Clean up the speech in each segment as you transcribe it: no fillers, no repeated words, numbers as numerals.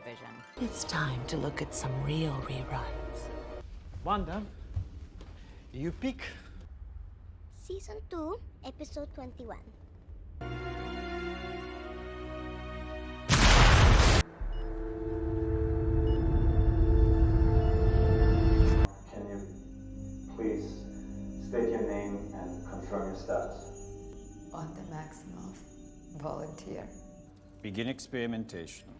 WandaVision. It's time to look at some real reruns. Wanda, you pick. Season 2, Episode 21. Can you please state your name and confirm your status? Wanda Maximoff, volunteer. Begin experimentation.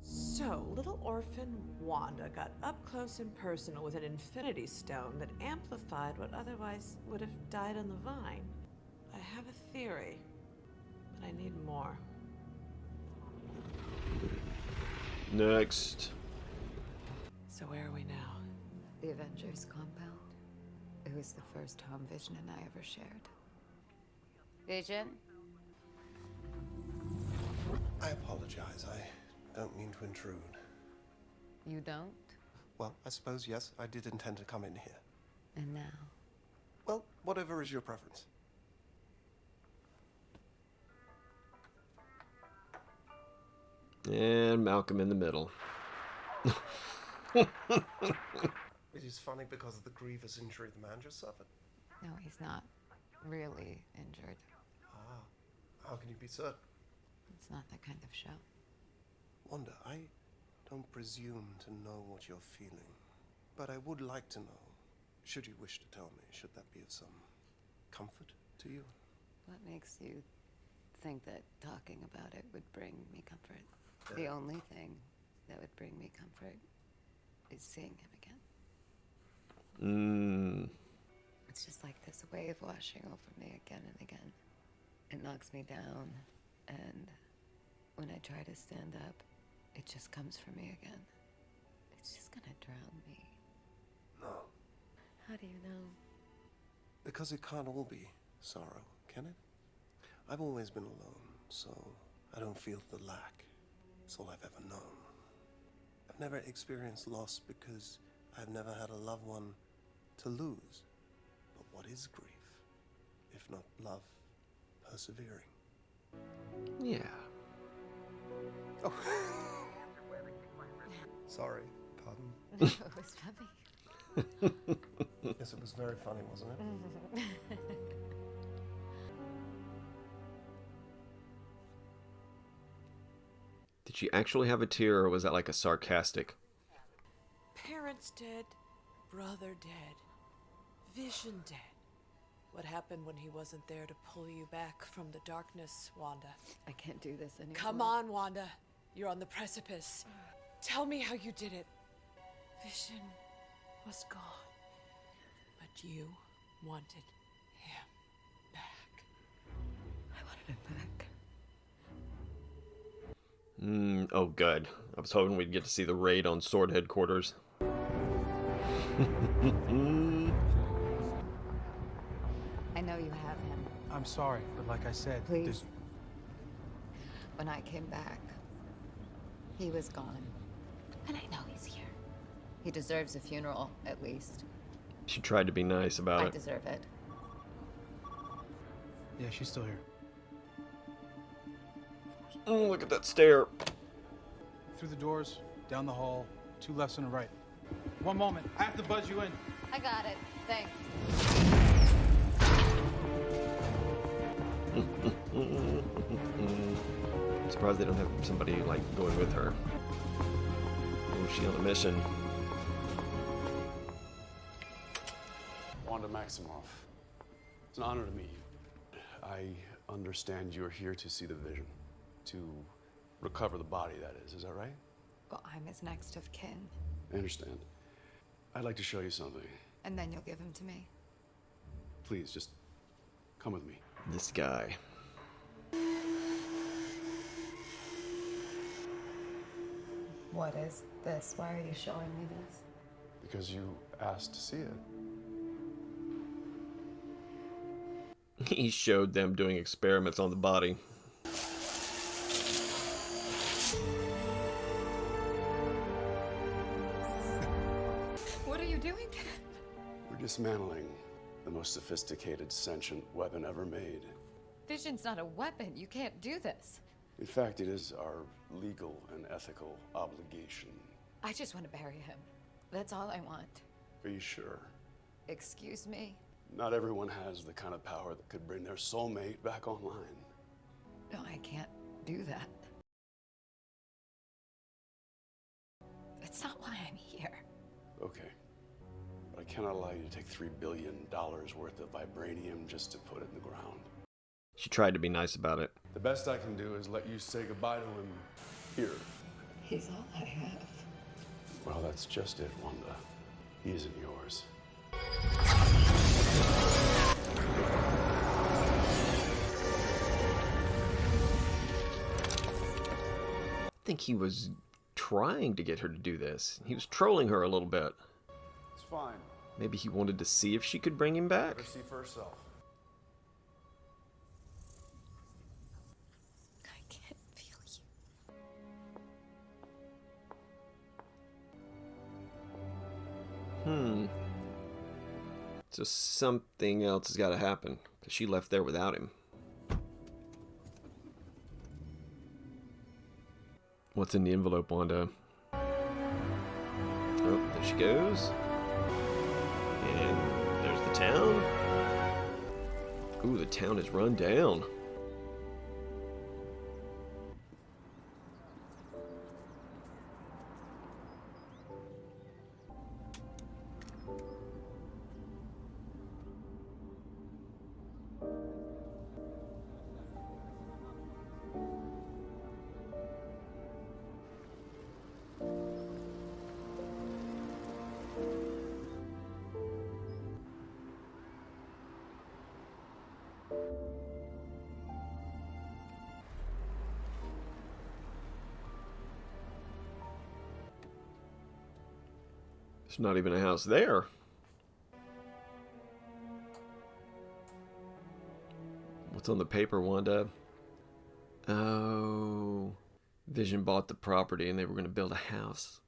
So, little orphan Wanda got up close and personal with an infinity stone that amplified what otherwise would have died on the vine. I have a theory, but I need more. Next. So where are we now? The Avengers compound. It was the first Tom Vision and I ever shared. Vision? I apologize. I don't mean to intrude. You don't? Well, I suppose, yes, I did intend to come in here. And now? Well, whatever is your preference. And Malcolm in the middle. It is funny because of the grievous injury the man just suffered. No, he's not really injured. Ah, how can you be certain? It's not that kind of show. Wanda, I don't presume to know what you're feeling, but I would like to know, should you wish to tell me, should that be of some comfort to you? What makes you think that talking about it would bring me comfort? The only thing that would bring me comfort is seeing him again. It's just like this wave washing over me again and again. It knocks me down, and when I try to stand up, it just comes for me again. It's just gonna drown me. No. How do you know? Because it can't all be sorrow, can it? I've always been alone, so I don't feel the lack. It's all I've ever known. I've never experienced loss because I've never had a loved one to lose. But what is grief, if not love persevering? Yeah. Oh. Sorry, pardon. No, it was funny. Yes, it was very funny, wasn't it? Did she actually have a tear, or was that like a sarcastic? Parents dead, brother dead, Vision dead. What happened when he wasn't there to pull you back from the darkness, Wanda? I can't do this anymore. Come on, Wanda. You're on the precipice. Tell me how you did it. Vision was gone, but you wanted him back. I wanted him back. Oh, good. I was hoping we'd get to see the raid on Sword headquarters. I know you have him. I'm sorry, but like I said, Please. When I came back, he was gone. And I know he's here. He deserves a funeral, at least. She tried to be nice about I it. deserve it. Yeah, she's still here. Oh, look at that stare. Through the doors, down the hall, 2 lefts and a right. One moment, I have to buzz you in. I got it. Thanks. I'm surprised they don't have somebody like going with her. Or is she on a mission? Wanda Maximoff, it's an honor to meet you. I understand you're here to see the Vision, to recover the body, that is that right? Well, I'm his next of kin. I understand. I'd like to show you something. And then you'll give him to me. Please, just come with me. This guy. What is this? Why are you showing me this? Because you asked to see it. He showed them doing experiments on the body. you doing? We're dismantling the most sophisticated sentient weapon ever made. Vision's not a weapon. You can't do this. In fact, it is our legal and ethical obligation. I just want to bury him. That's all I want. Are you sure? Excuse me? Not everyone has the kind of power that could bring their soulmate back online. No, I can't do that. That's not why I'm here. Okay. But I cannot allow you to take $3 billion worth of vibranium just to put it in the ground. She tried to be nice about it. The best I can do is let you say goodbye to him here. He's all I have. Well, that's just it, Wanda. He isn't yours. I think he was trying to get her to do this. He was trolling her a little bit. It's fine. Maybe he wanted to see if she could bring him back. Let her see for herself. I can't feel you. So something else has got to happen, because she left there without him. What's in the envelope, Wanda? Oh, there she goes. And there's the town. Ooh, the town is run down. There's not even a house there. What's on the paper, Wanda? Oh, Vision bought the property and they were going to build a house.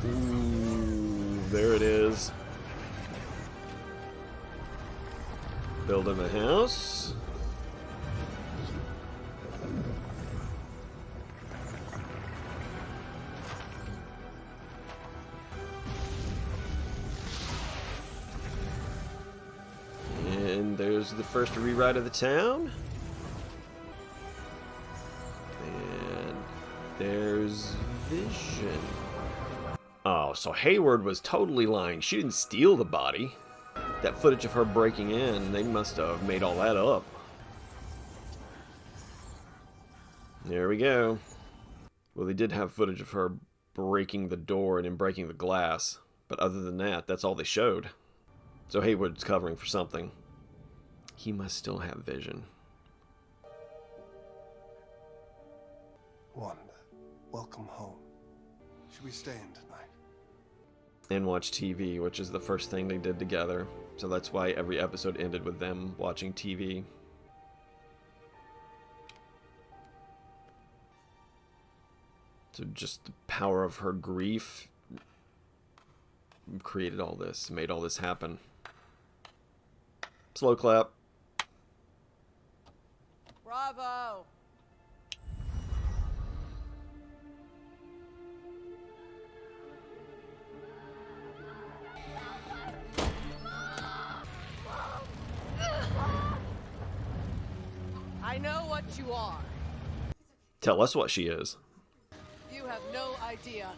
Ooh, there it is. Building a house. And there's the first rewrite of the town. And there's Vision. Oh, so Hayward was totally lying. She didn't steal the body. That footage of her breaking in, they must have made all that up. There we go. Well, they did have footage of her breaking the door and then breaking the glass. But other than that, that's all they showed. So Hayward's covering for something. He must still have Vision. Wanda, welcome home. Should we stay in tonight? And watch TV, which is the first thing they did together. So that's why every episode ended with them watching TV. So just the power of her grief created all this, made all this happen. Slow clap. Bravo! I know what you are. Tell us what she is. You have no idea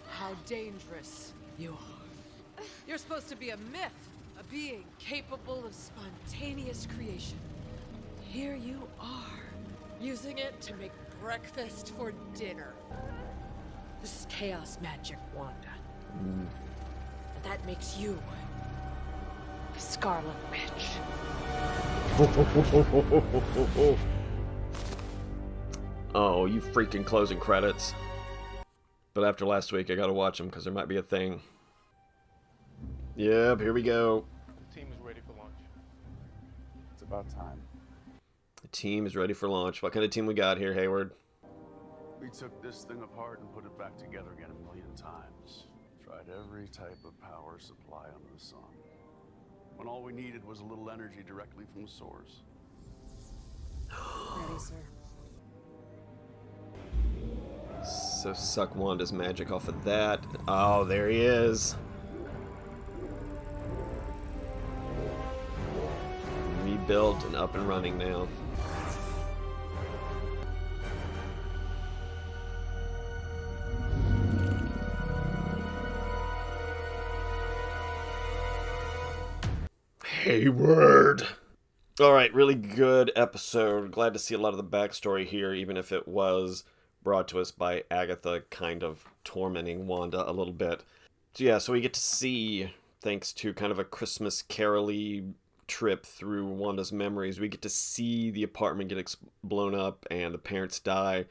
how dangerous you are. You're supposed to be a myth, a being capable of spontaneous creation. Here you are, using it to make breakfast for dinner. This is chaos magic, Wanda. And that makes you the Scarlet Witch. Oh, you freaking closing credits. But after last week, I gotta watch them because there might be a thing. Yep, here we go. The team is ready for launch. about time. The team is ready for launch. What kind of team we got here, Hayward? We took this thing apart and put it back together again 1,000,000 times. Tried every type of power supply under the sun. When all we needed was a little energy directly from the source. Ready, sir. So suck Wanda's magic off of that. Oh, there he is. Rebuilt and up and running now. Hayward. All right, really good episode. Glad to see a lot of the backstory here, even if it was brought to us by Agatha kind of tormenting Wanda a little bit. So yeah, so we get to see, thanks to kind of a Christmas carol-y trip through Wanda's memories, we get to see the apartment get blown up and the parents die.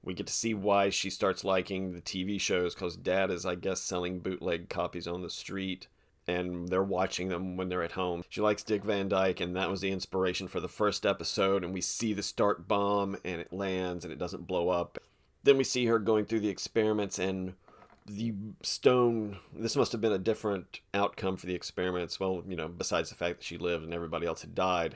We get to see why she starts liking the TV shows, because Dad is, I guess, selling bootleg copies on the street, and they're watching them when they're at home. She likes Dick Van Dyke, and that was the inspiration for the first episode, and we see the start bomb, and it lands, and it doesn't blow up. Then we see her going through the experiments, and the stone, this must have been a different outcome for the experiments, well, you know, besides the fact that she lived and everybody else had died,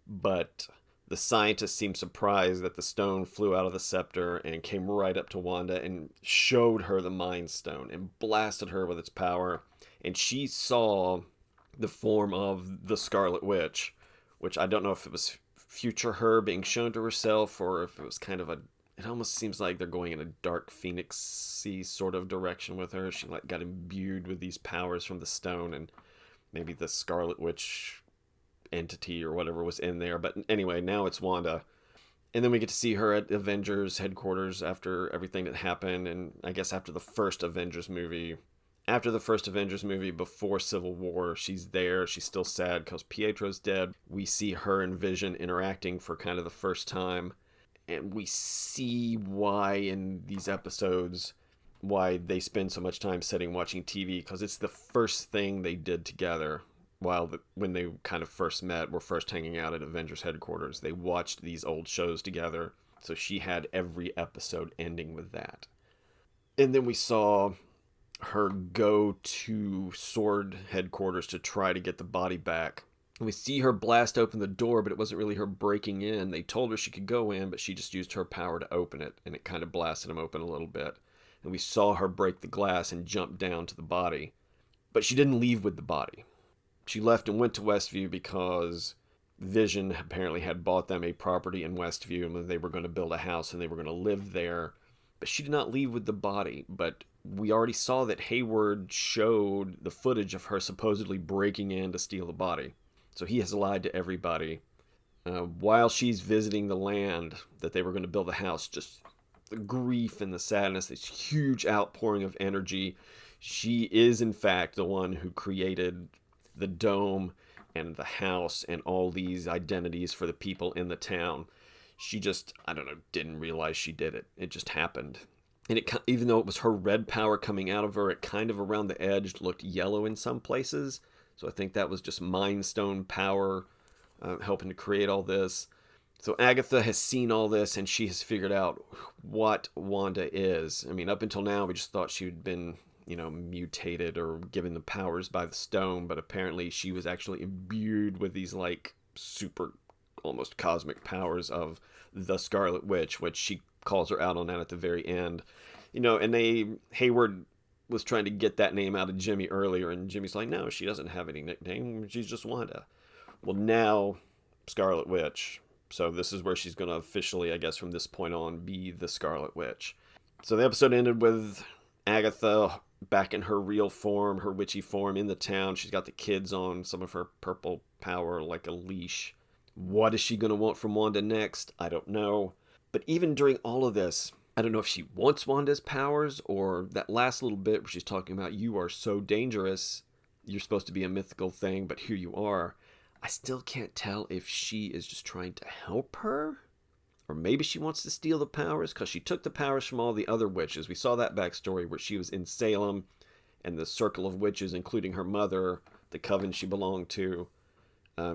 but the scientists seemed surprised that the stone flew out of the scepter and came right up to Wanda and showed her the Mind Stone and blasted her with its power, and she saw the form of the Scarlet Witch, which I don't know if it was future her being shown to herself or if it was kind of a, it almost seems like they're going in a Dark Phoenix-y sort of direction with her. She like got imbued with these powers from the stone, and maybe the Scarlet Witch entity or whatever was in there. But anyway, now it's Wanda. And then we get to see her at Avengers headquarters after everything that happened, and I guess after the first Avengers movie. After the first Avengers movie, before Civil War, she's there. She's still sad because Pietro's dead. We see her and Vision interacting for kind of the first time. And we see why in these episodes, why they spend so much time sitting watching TV, because it's the first thing they did together when they kind of first met, were first hanging out at Avengers headquarters. They watched these old shows together, so she had every episode ending with that. And then we saw her go to Sword headquarters to try to get the body back. We see her blast open the door, but it wasn't really her breaking in. They told her she could go in, but she just used her power to open it, and it kind of blasted him open a little bit. And we saw her break the glass and jump down to the body. But she didn't leave with the body. She left and went to Westview because Vision apparently had bought them a property in Westview, and they were going to build a house and they were going to live there. But she did not leave with the body. But we already saw that Hayward showed the footage of her supposedly breaking in to steal the body. So he has lied to everybody. While she's visiting the land that they were going to build a house, just the grief and the sadness, this huge outpouring of energy. She is, in fact, the one who created the dome and the house and all these identities for the people in the town. She just, I don't know, didn't realize she did it. It just happened. And even though it was her red power coming out of her, it kind of around the edge looked yellow in some places. So I think that was just Mind Stone power helping to create all this. So Agatha has seen all this, and she has figured out what Wanda is. I mean, up until now, we just thought she had been, you know, mutated or given the powers by the stone, but apparently she was actually imbued with these, like, super, almost cosmic powers of the Scarlet Witch, which she calls her out on that at the very end. You know, and Hayward was trying to get that name out of Jimmy earlier, and Jimmy's like, no, she doesn't have any nickname, she's just Wanda. Well, now, Scarlet Witch. So this is where she's going to officially, I guess, from this point on, be the Scarlet Witch. So the episode ended with Agatha back in her real form, her witchy form, in the town. She's got the kids on some of her purple power, like a leash. What is she going to want from Wanda next? I don't know. But even during all of this, I don't know if she wants Wanda's powers, or that last little bit where she's talking about, you are so dangerous, you're supposed to be a mythical thing, but here you are. I still can't tell if she is just trying to help her, or maybe she wants to steal the powers, because she took the powers from all the other witches. We saw that backstory where she was in Salem, and the circle of witches, including her mother, the coven she belonged to,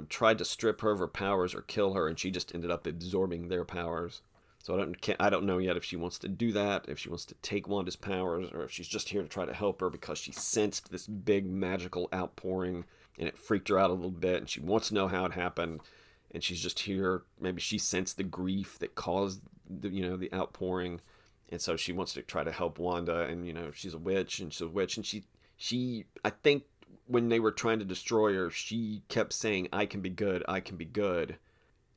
tried to strip her of her powers or kill her, and she just ended up absorbing their powers. So I don't know yet if she wants to do that, if she wants to take Wanda's powers, or if she's just here to try to help her because she sensed this big magical outpouring and it freaked her out a little bit, and she wants to know how it happened, and she's just here. Maybe she sensed the grief that caused the outpouring, and so she wants to try to help Wanda. And she's a witch, and she I think when they were trying to destroy her, she kept saying, "I can be good, I can be good."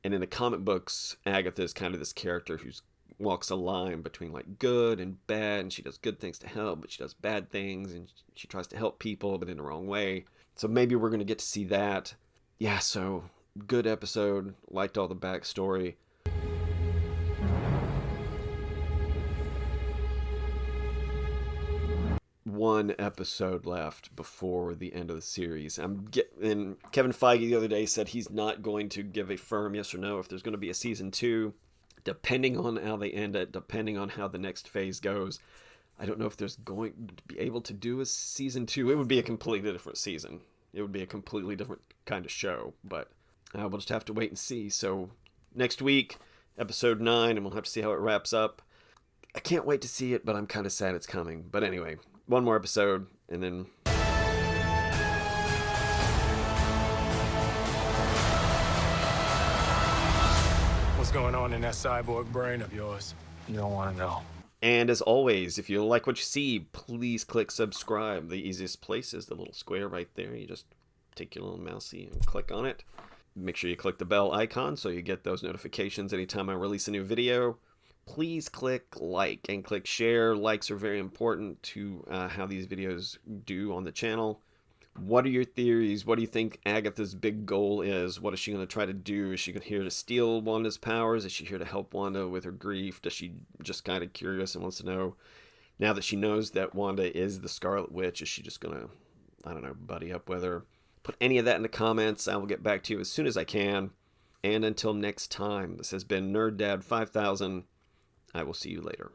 And in the comic books, Agatha is kind of this character who walks a line between like good and bad, and she does good things to help, but she does bad things, and she tries to help people, but in the wrong way. So maybe we're going to get to see that. Yeah, so good episode. Liked all the backstory. One episode left before the end of the series. And Kevin Feige the other day said he's not going to give a firm yes or no if there's going to be a season 2, depending on how they end it, depending on how the next phase goes. I don't know if there's going to be able to do a season 2. It would be a completely different season. It would be a completely different kind of show, but we'll just have to wait and see. So next week, episode 9, and we'll have to see how it wraps up. I can't wait to see it, but I'm kind of sad it's coming. But anyway, one more episode, and then... What's going on in that cyborg brain of yours? You don't want to know. And as always, if you like what you see, please click subscribe. The easiest place is the little square right there. You just take your little mousey and click on it. Make sure you click the bell icon so you get those notifications anytime I release a new video. Please click like and click share. Likes are very important to how these videos do on the channel. What are your theories? What do you think Agatha's big goal is? What is she going to try to do? Is she here to steal Wanda's powers? Is she here to help Wanda with her grief? Does she just kind of curious and wants to know, now that she knows that Wanda is the Scarlet Witch, is she just going to, I don't know, buddy up with her? Put any of that in the comments. I will get back to you as soon as I can. And until next time, this has been Nerd Dad 5000. I will see you later.